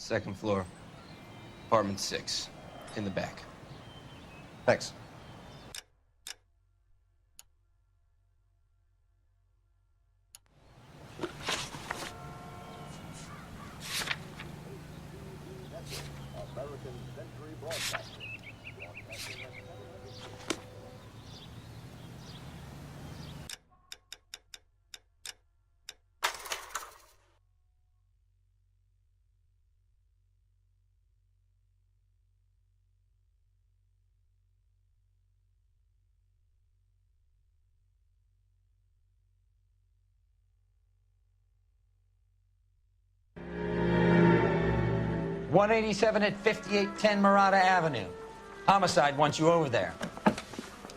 Second floor, apartment 6, in the back. Thanks. .187 at 5810 Murata Avenue. Homicide wants you over there.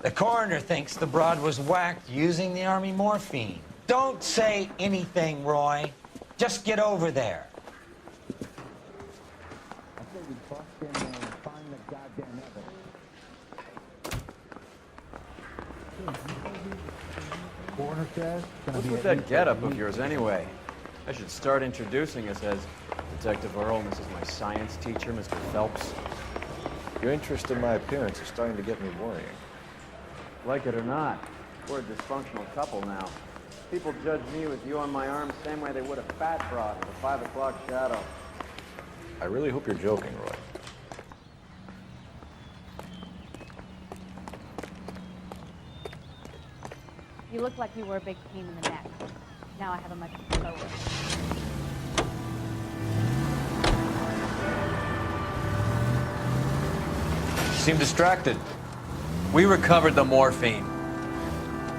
The coroner thinks the broad was whacked using the army morphine. Don't say anything, Roy. Just get over there. Coroner says What's with that getup of yours anyway? I should start introducing us as Detective Earl, and this is my science teacher, Mr. Phelps. Your interest in my appearance is starting to get me worrying. Like it or not, we're a dysfunctional couple now. People judge me with you on my arm the same way they would a fat broad with a 5 o'clock shadow. I really hope you're joking, Roy. You look like you were a big pain in the neck. Now I have a much slower. You seem distracted. We recovered the morphine.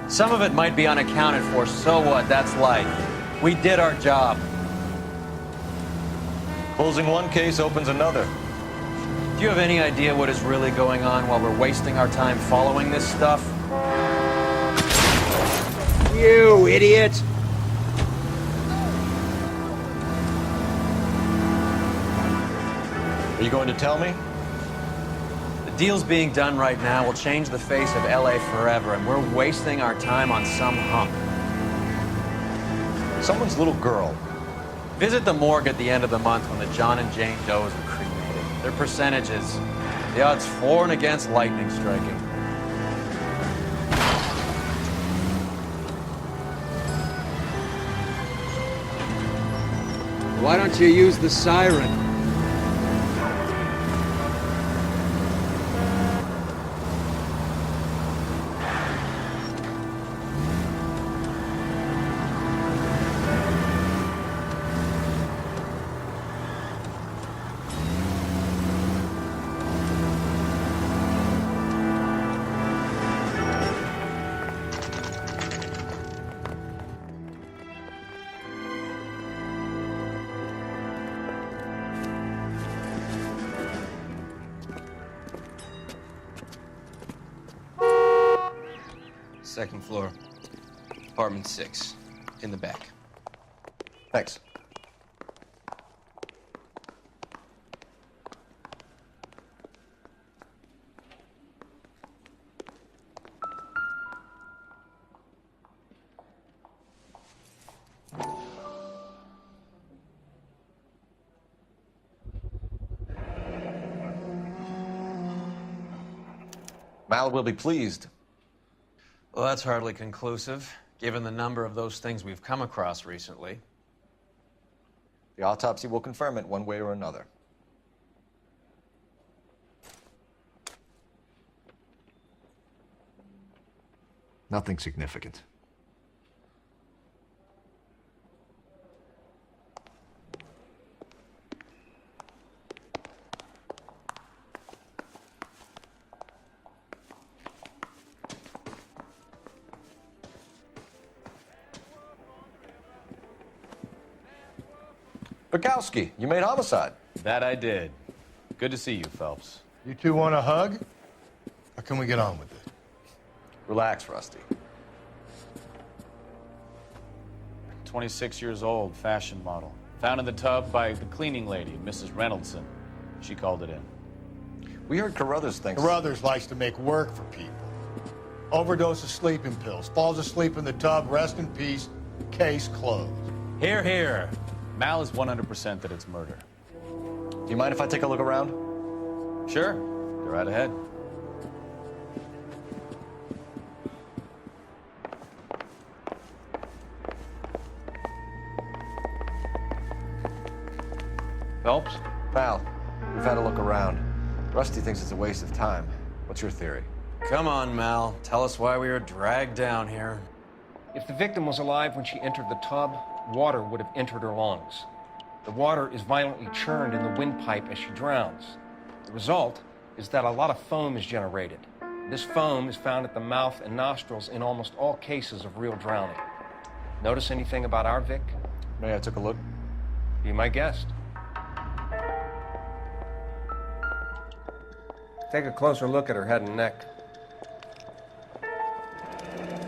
Some of it might be unaccounted for, so what? That's life. We did our job. Closing one case opens another. Do you have any idea what is really going on while we're wasting our time following this stuff? You idiot! Are you going to tell me? The deals being done right now will change the face of L.A. forever, and we're wasting our time on some hunk. Someone's little girl. Visit the morgue at the end of the month when the John and Jane Does are cremated. Their percentages. The odds for and against lightning striking. Why don't you use the siren? Second floor, apartment 6, in the back. Thanks. Mal will be pleased. Well, that's hardly conclusive, given the number of those things we've come across recently. The autopsy will confirm it one way or another. nothing significant. Bukowski, you made homicide. That I did. Good to see you, Phelps. You two want a hug? Or can we get on with it? Relax, Rusty. 26 years old, fashion model. Found in the tub by the cleaning lady, Mrs. Reynoldson. She called it in. We heard Carruthers thinks... Carruthers likes to make work for people. Overdose of sleeping pills. Falls asleep in the tub. Rest in peace. Case closed. Here, here. Mal is 100% that it's murder. you mind if I take a look around? Sure. Go right ahead. Phelps? Pal, we've had a look around. Rusty thinks it's a waste of time. What's your theory? Come on, Mal. Tell us why we were dragged down here. If the victim was alive when she entered the tub, water would have entered her lungs. The water is violently churned in the windpipe as she drowns. The result is that a lot of foam is generated. This foam is found at the mouth and nostrils in almost all cases of real drowning. Notice anything about our Vic? May I took a look? Be my guest. Take a closer look at her head and neck.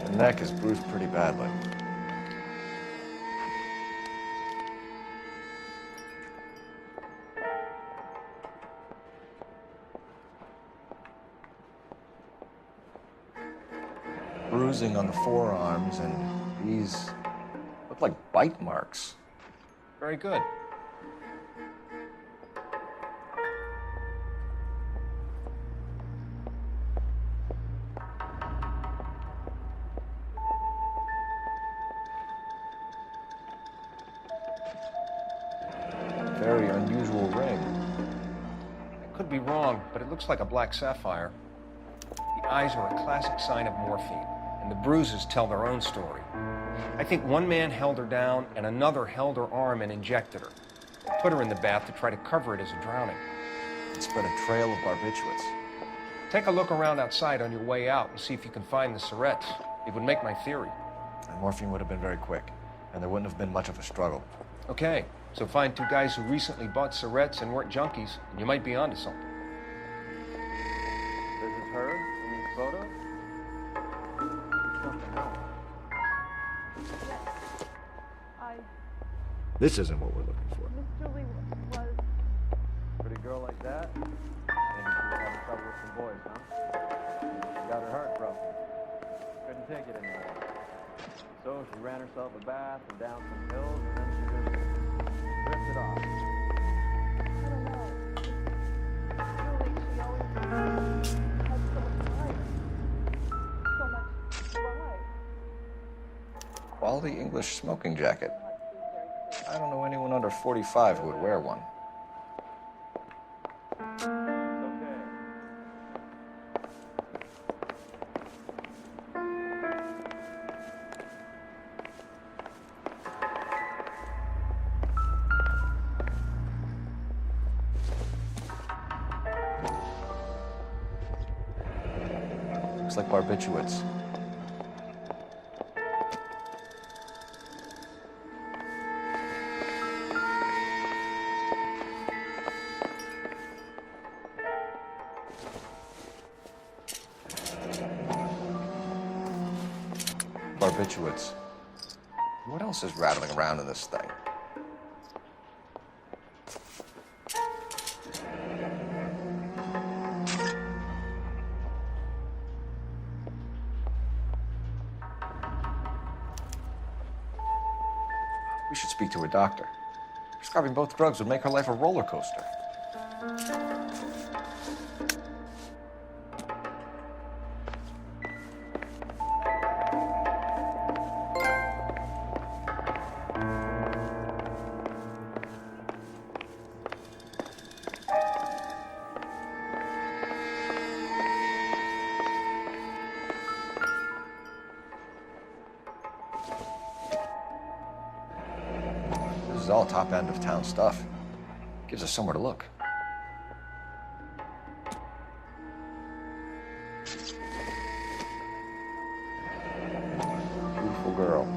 The neck is bruised pretty badly. Bruising on the forearms, and these look like bite marks. Very good. Very unusual ring. I could be wrong, but it looks like a black sapphire. The eyes are a classic sign of morphine, and the bruises tell their own story. I think one man held her down and another held her arm and injected her. Put her in the bath to try to cover it as a drowning. It spread a trail of barbiturates. Take a look around outside on your way out and see if you can find the syrettes. It would make my theory. And morphine would have been very quick, and there wouldn't have been much of a struggle. Okay, so find two guys who recently bought syrettes and weren't junkies, and you might be onto something. This is her in these photos? Something else. This isn't what we're looking for. Miss Julie was... Pretty girl like that? Maybe she was having trouble with some boys, huh? She got her heart broken. Couldn't take it anymore. So she ran herself a bath and down some hills, and then she just drifted off. I don't know. Julie, she always had so much life. So much drive. Quality English smoking jacket. I don't know anyone under 45 who would wear one. It's okay. Looks like barbiturates. Barbiturates. What else is rattling around in this thing? We should speak to a doctor. Prescribing both drugs would make her life a roller coaster. This is all top end of town stuff. Gives us somewhere to look. Beautiful girl.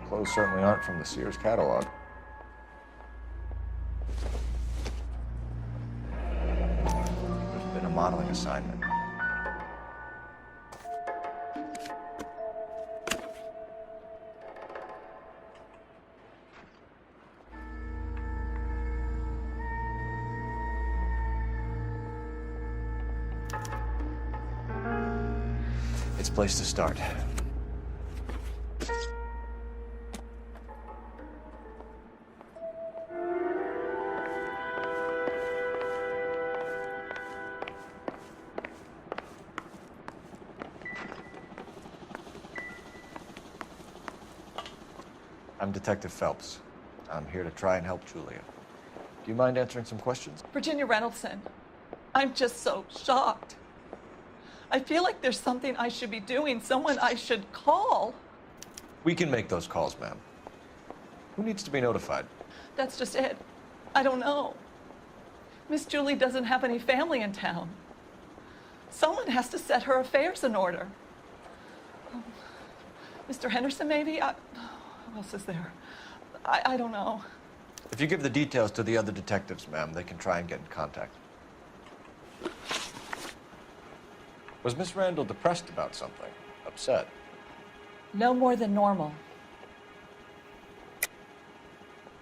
Clothes certainly aren't from the Sears catalog. There's been a modeling assignment. It's a place to start. I'm Detective Phelps. I'm here to try and help Julia. Do you mind answering some questions? Virginia Reynoldsson, I'm just so shocked. I feel like there's something I should be doing, someone I should call. We can make those calls, ma'am. Who needs to be notified? That's just it. I don't know. Miss Julie doesn't have any family in town. Someone has to set her affairs in order. Mr. Henderson, maybe? Who else is there? I don't know. If you give the details to the other detectives, ma'am, they can try and get in contact. Was Miss Randall depressed about something? Upset? No more than normal.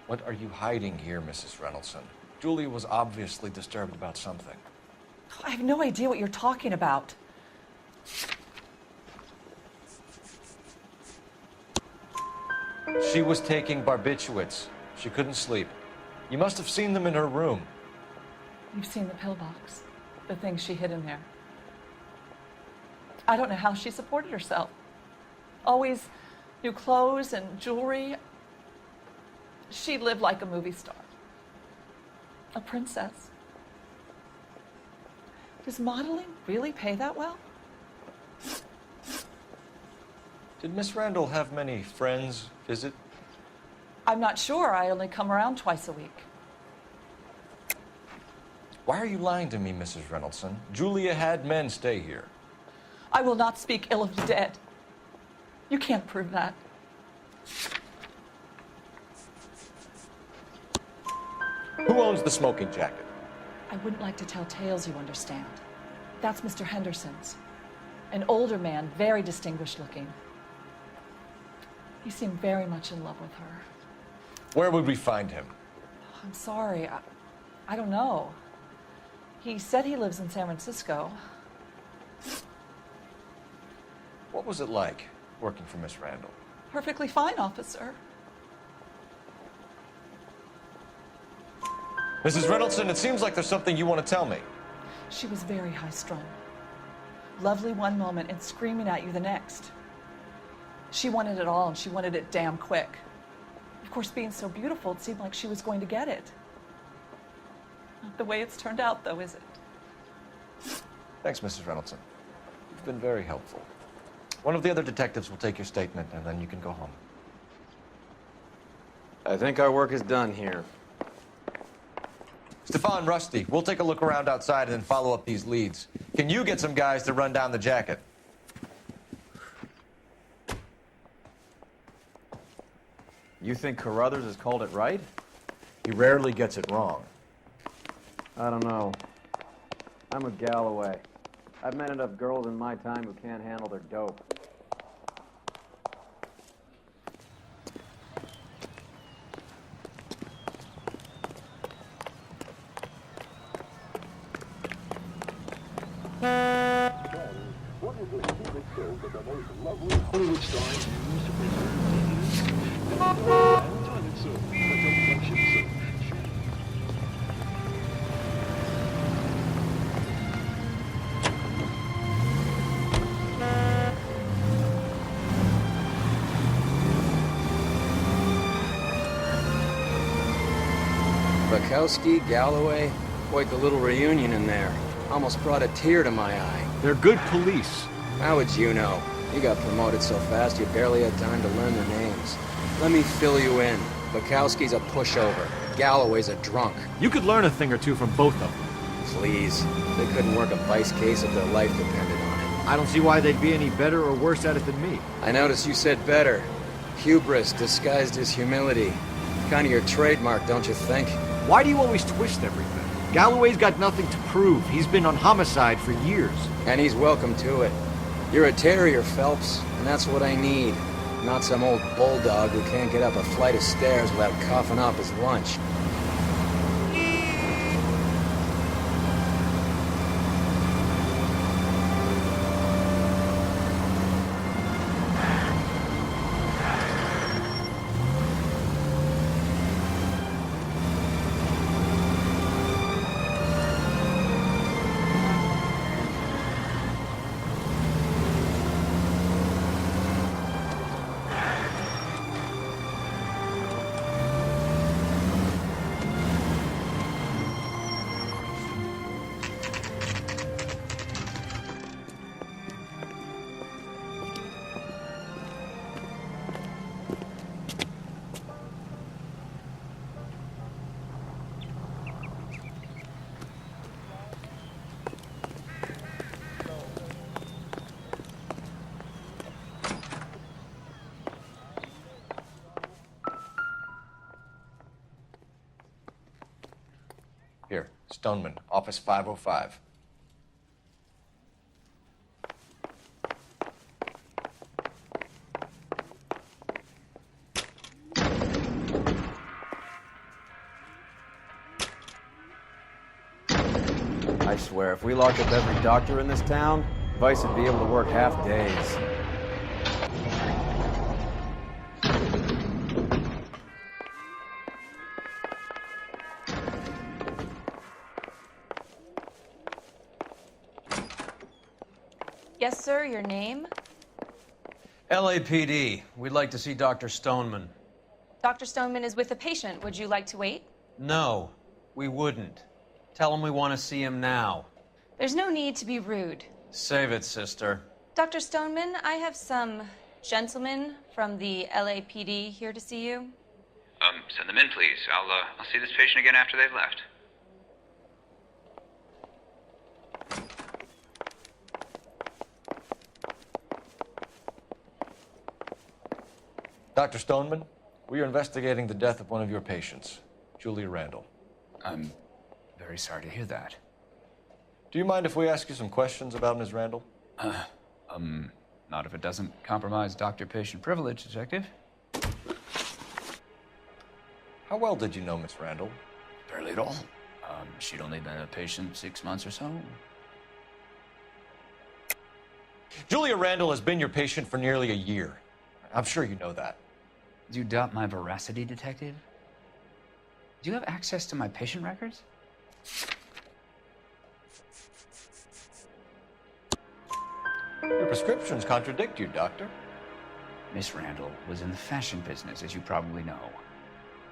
What are you hiding here, Mrs. Reynoldsson? Julia was obviously disturbed about something. I have no idea what you're talking about. She was taking barbiturates. She couldn't sleep. You must have seen them in her room. You've seen the pillbox, the things she hid in there. I don't know how she supported herself. Always new clothes and jewelry. She lived like a movie star. A princess. Does modeling really pay that well? Did Miss Randall have many friends visit? I'm not sure. I only come around twice a week. Why are you lying to me, Mrs. Reynoldsson? Julia had men stay here. I will not speak ill of the dead. You can't prove that. Who owns the smoking jacket? I wouldn't like to tell tales, you understand. That's Mr. Henderson's. An older man, very distinguished looking. He seemed very much in love with her. Where would we find him? I'm sorry, I don't know. He said he lives in San Francisco. What was it like working for Miss Randall? Perfectly fine, officer. Mrs. Reynoldsson, it seems like there's something you want to tell me. She was very high-strung. Lovely one moment and screaming at you the next. She wanted it all, and she wanted it damn quick. Of course, being so beautiful, it seemed like she was going to get it. Not the way it's turned out, though, is it? Thanks, Mrs. Reynoldsson. You've been very helpful. One of the other detectives will take your statement, and then you can go home. I think our work is done here. Stefan, Rusty, we'll take a look around outside and then follow up these leads. Can you get some guys to run down the jacket? You think Carruthers has called it right? He rarely gets it wrong. I don't know. I'm with Galloway. I've met enough girls in my time who can't handle their dope. Bukowski, Galloway, quite the little reunion in there. Almost brought a tear to my eye. They're good police. How would you know? You got promoted so fast you barely had time to learn their names. Let me fill you in. Bukowski's a pushover. Galloway's a drunk. You could learn a thing or two from both of them. Please. They couldn't work a vice case if their life depended on it. I don't see why they'd be any better or worse at it than me. I noticed you said better. Hubris disguised as humility. Kind of your trademark, don't you think? Why do you always twist everything? Galloway's got nothing to prove. He's been on homicide for years. And he's welcome to it. You're a terrier, Phelps, and that's what I need. Not some old bulldog who can't get up a flight of stairs without coughing up his lunch. Stoneman, office 505. I swear, if we locked up every doctor in this town, Vice would be able to work half days. Yes, sir, your name? LAPD. We'd like to see Dr. Stoneman. Dr. Stoneman is with a patient. Would you like to wait? No, we wouldn't. Tell him we want to see him now. There's no need to be rude. Save it, sister. Dr. Stoneman, I have some gentlemen from the LAPD here to see you. Send them in, please. I'll see this patient again after they've left. Dr. Stoneman, we are investigating the death of one of your patients, Julia Randall. I'm very sorry to hear that. Do you mind if we ask you some questions about Ms. Randall? Not if it doesn't compromise doctor-patient privilege, Detective. How well did you know Miss Randall? Barely at all. She'd only been a patient 6 months or so. Julia Randall has been your patient for nearly a year. I'm sure you know that. Do you doubt my veracity, Detective? Do you have access to my patient records? Your prescriptions contradict you, Doctor. Miss Randall was in the fashion business, as you probably know.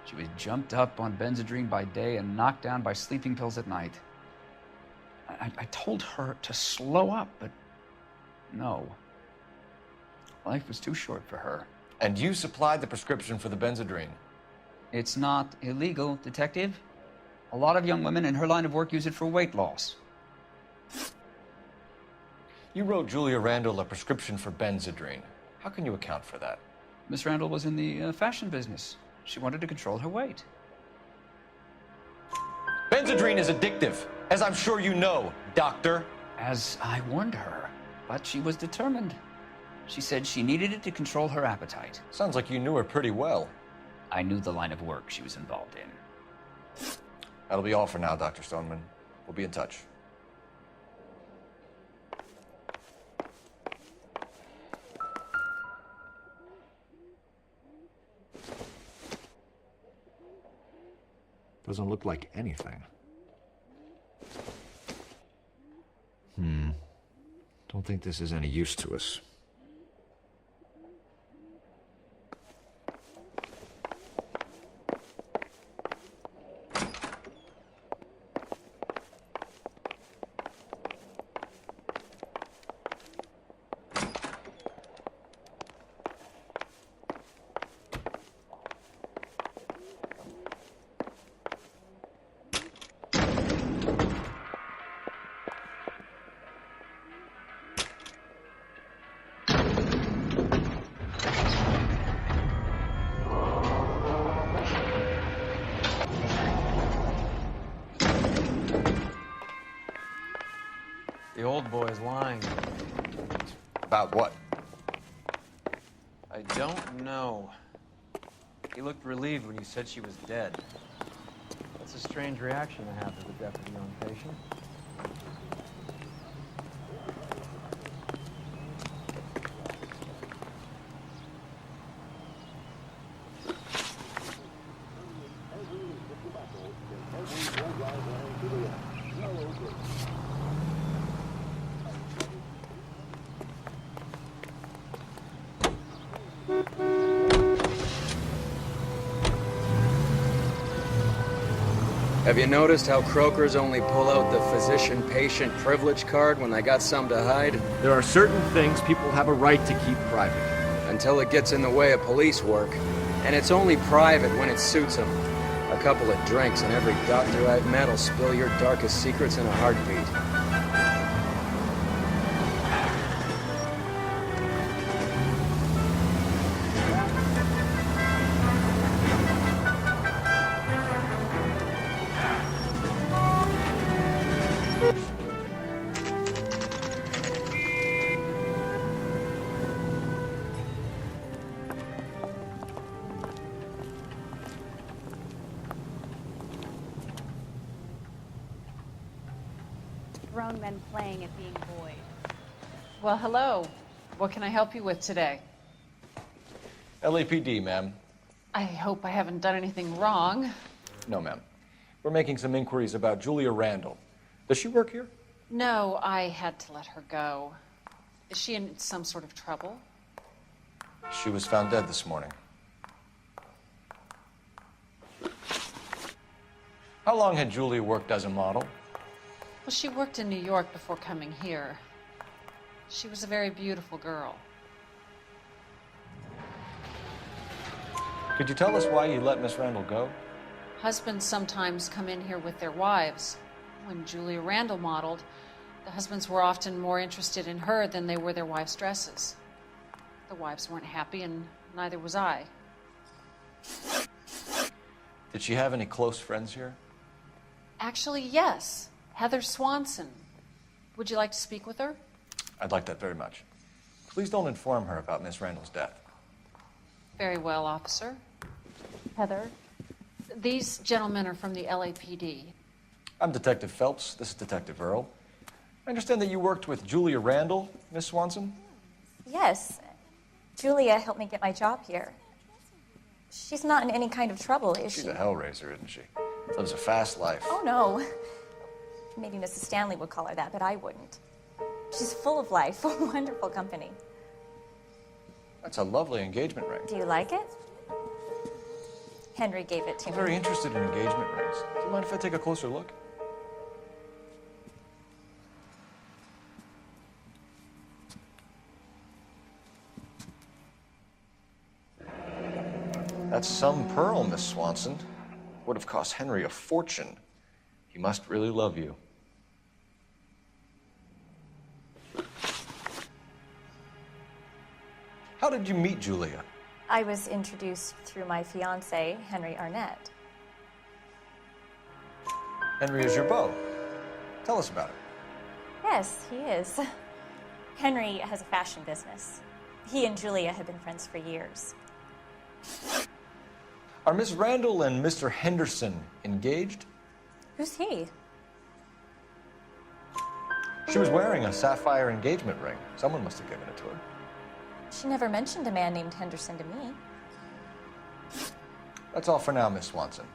She was jumped up on Benzedrine by day and knocked down by sleeping pills at night. I told her to slow up, but no. Life was too short for her. And you supplied the prescription for the Benzedrine? It's not illegal, Detective. A lot of young women in her line of work use it for weight loss. You wrote Julia Randall a prescription for Benzedrine. How can you account for that? Miss Randall was in the fashion business. She wanted to control her weight. Benzedrine is addictive, as I'm sure you know, Doctor. As I warned her, but she was determined. She said she needed it to control her appetite. Sounds like you knew her pretty well. I knew the line of work she was involved in. That'll be all for now, Dr. Stoneman. We'll be in touch. Doesn't look like anything. Don't think this is any use to us. The old boy's lying. About what? I don't know. He looked relieved when you said she was dead. That's a strange reaction to have to the death of a young patient. Have you noticed how croakers only pull out the physician-patient privilege card when they got something to hide? There are certain things people have a right to keep private. Until it gets in the way of police work. And it's only private when it suits them. A couple of drinks and every doctor I've met will spill your darkest secrets in a heartbeat. grown men playing at being boys. Well, hello. What can I help you with today? LAPD, ma'am. I hope I haven't done anything wrong. No, ma'am. We're making some inquiries about Julia Randall. Does she work here? No, I had to let her go. Is she in some sort of trouble? She was found dead this morning. How long had Julia worked as a model? Well, she worked in New York before coming here. She was a very beautiful girl. Could you tell us why you let Miss Randall go? Husbands sometimes come in here with their wives. When Julia Randall modeled, the husbands were often more interested in her than they were their wives' dresses. The wives weren't happy, and neither was I. Did she have any close friends here? Actually, yes. Heather Swanson. Would you like to speak with her? I'd like that very much. Please don't inform her about Miss Randall's death. Very well, officer. Heather? These gentlemen are from the LAPD. I'm Detective Phelps. This is Detective Earl. I understand that you worked with Julia Randall, Miss Swanson? Yes. Julia helped me get my job here. She's not in any kind of trouble, is she? She's a hellraiser, isn't she? Lives a fast life. Oh, no. Maybe Mrs. Stanley would call her that, but I wouldn't. She's full of life, wonderful company. That's a lovely engagement ring. Do you like it? Henry gave it to I'm me. very interested in engagement rings. Do you mind if I take a closer look? That's some pearl, Miss Swanson. Would have cost Henry a fortune. He must really love you. How did you meet Julia? I was introduced through my fiancé, Henry Arnett. Henry is your beau. Tell us about it. Yes, he is. Henry has a fashion business. He and Julia have been friends for years. Are Miss Randall and Mr. Henderson engaged? Who's he? She was wearing a sapphire engagement ring. Someone must have given it to her. She never mentioned a man named Henderson to me. That's all for now, Miss Swanson.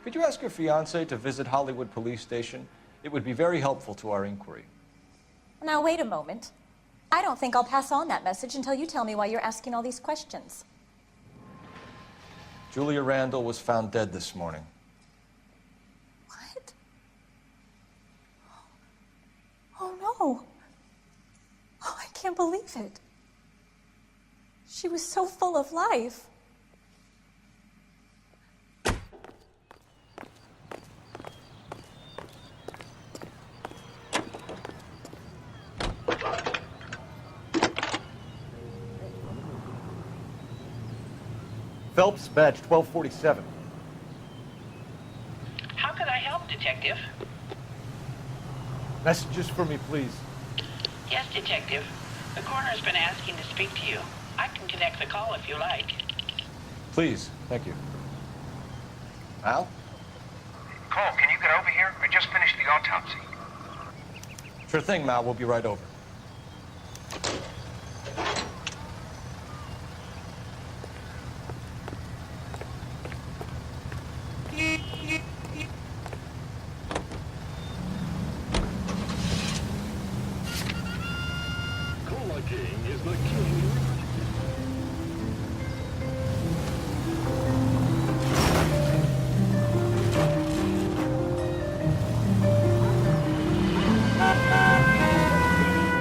Could you ask your fiancé to visit Hollywood Police Station? It would be very helpful to our inquiry. Now, wait a moment. I don't think I'll pass on that message until you tell me why you're asking all these questions. Julia Randall was found dead this morning. What? Oh, no. Oh, I can't believe it. She was so full of life. Phelps, badge 1247. How can I help, Detective? Messages for me, please. Yes, Detective. The coroner's been asking to speak to you. I can connect the call if you like. Please, thank you. Al? Cole, can you get over here? I just finished the autopsy. Sure thing, Mal. We'll be right over.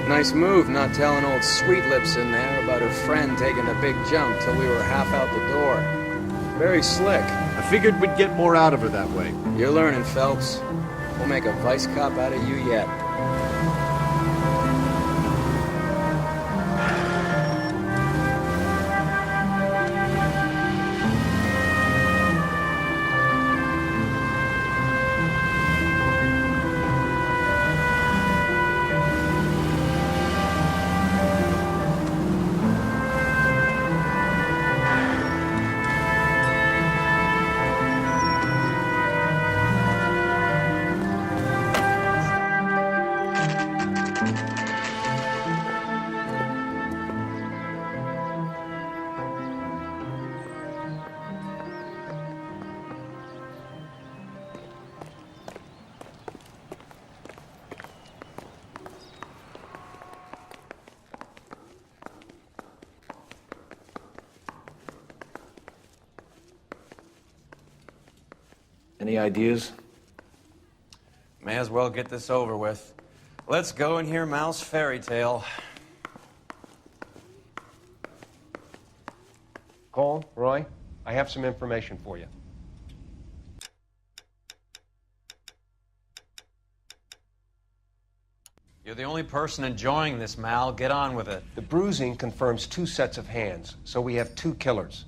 Nice move not telling old Sweet Lips in there about her friend taking a big jump till we were half out the door. Very slick. I figured we'd get more out of her that way. You're learning, Phelps. We'll make a vice cop out of you yet. Any ideas? May as well get this over with. Let's go and hear Mal's fairy tale. Cole, Roy, I have some information for you. You're the only person enjoying this, Mal. Get on with it. The bruising confirms 2 sets of hands, so we have 2 killers.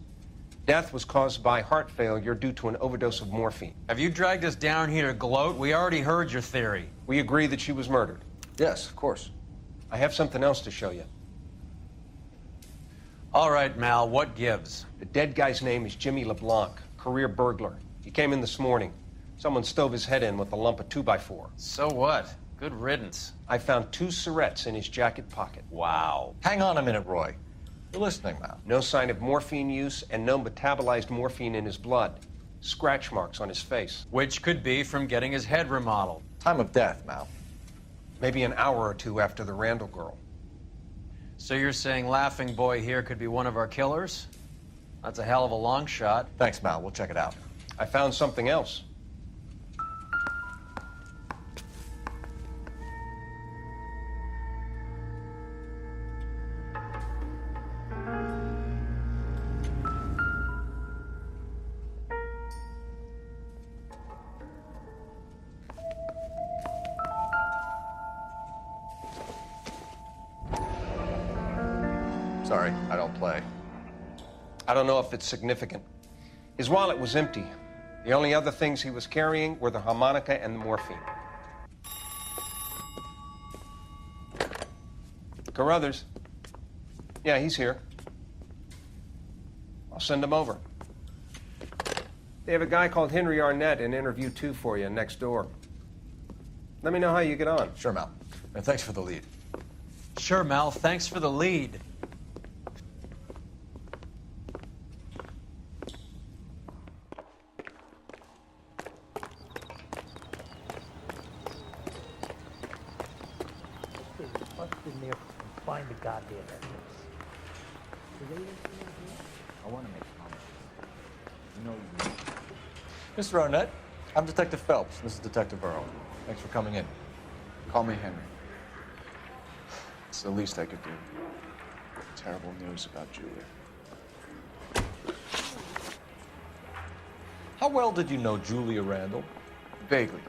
Death was caused by heart failure due to an overdose of morphine. Have you dragged us down here to gloat? We already heard your theory. We agree that she was murdered. Yes, of course. I have something else to show you. All right, Mal, what gives? The dead guy's name is Jimmy LeBlanc, career burglar. He came in this morning. Someone stove his head in with a lump of 2x4. So what? Good riddance. I found 2 cigarettes in his jacket pocket. Wow. Hang on a minute, Roy. You're listening now. No sign of morphine use and no metabolized morphine in his blood. Scratch marks on his face. Which could be from getting his head remodeled. Time of death, Mal. Maybe an hour or 2 after the Randall girl. So you're saying Laughing Boy here could be one of our killers? That's a hell of a long shot. Thanks, Mal. We'll check it out. I found something else. Sorry, I don't play. I don't know if it's significant. His wallet was empty. The only other things he was carrying were the harmonica and the morphine. Carruthers. Yeah, he's here. I'll send him over. They have a guy called Henry Arnett in interview 2 for you next door. Let me know how you get on. Sure, Mal. And thanks for the lead. Sure, Mal. Thanks for the lead. Find the goddamn evidence. I want to make comments. You know you Mr. Arnett, I'm Detective Phelps. This is Detective Earl. Thanks for coming in. Call me Henry. It's the least I could do. Terrible news about Julia. How well did you know Julia Randall? Vaguely.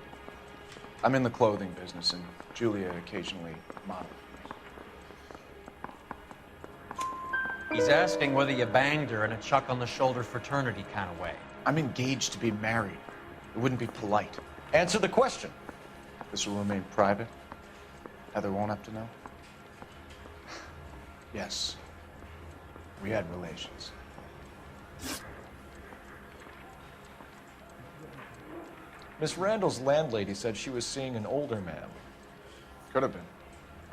I'm in the clothing business, and Julia occasionally modeled. He's asking whether you banged her in a chuck-on-the-shoulder fraternity kind of way. I'm engaged to be married. It wouldn't be polite. Answer the question. This will remain private. Heather won't have to know. Yes. We had relations. Miss Randall's landlady said she was seeing an older man. Could have been.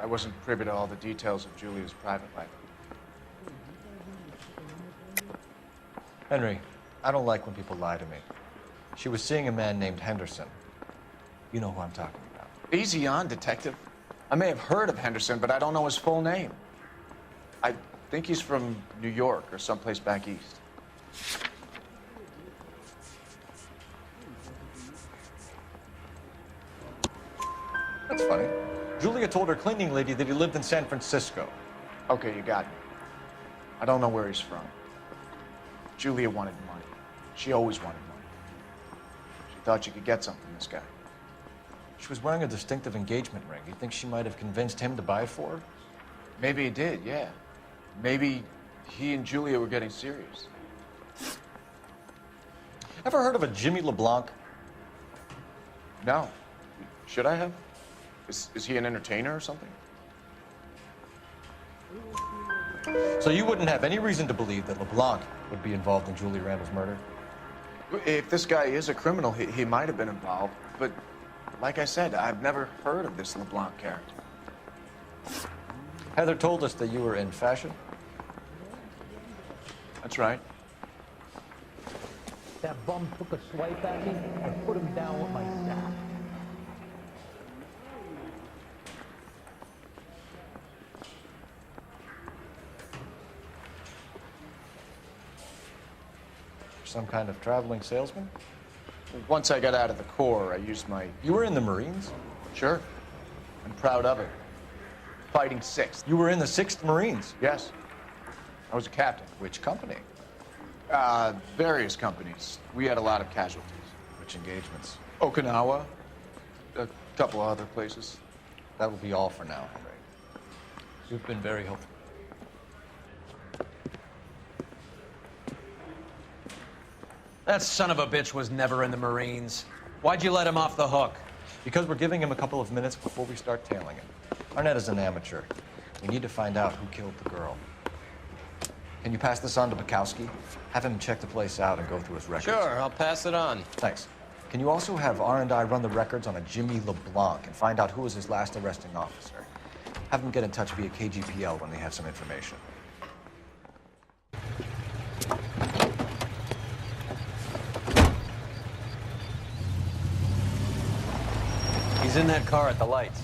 I wasn't privy to all the details of Julia's private life. Henry, I don't like when people lie to me. She was seeing a man named Henderson. You know who I'm talking about. Easy on, Detective. I may have heard of Henderson, but I don't know his full name. I think he's from New York or someplace back east. That's funny. Julia told her cleaning lady that he lived in San Francisco. Okay, you got me. I don't know where he's from. Julia wanted money. She always wanted money. She thought she could get something from this guy. She was wearing a distinctive engagement ring. You think she might have convinced him to buy it for her? Maybe he did, yeah. Maybe he and Julia were getting serious. Ever heard of a Jimmy LeBlanc? No. Should I have? Is he an entertainer or something? So you wouldn't have any reason to believe that LeBlanc would be involved in Julie Randall's murder? If this guy is a criminal, he might have been involved. But like I said, I've never heard of this LeBlanc character. Heather told us that you were in fashion. That's right. That bum took a swipe at me and put him down with my staff. Some kind of traveling salesman? Once I got out of the Corps, I used my... You were in the Marines? Sure. I'm proud of it. Fighting 6th. You were in the 6th Marines? Yes. I was a captain. Which company? Various companies. We had a lot of casualties. Which engagements? Okinawa. A couple of other places. That will be all for now, Henry. You've been very helpful. That son of a bitch was never in the Marines. Why'd you let him off the hook? Because we're giving him a couple of minutes before we start tailing him. Arnett is an amateur. We need to find out who killed the girl. Can you pass this on to Bukowski? Have him check the place out and go through his records. Sure, I'll pass it on. Thanks. Can you also have R&I run the records on a Jimmy LeBlanc and find out who was his last arresting officer? Have them get in touch via KGPL when they have some information. He's in that car at the lights.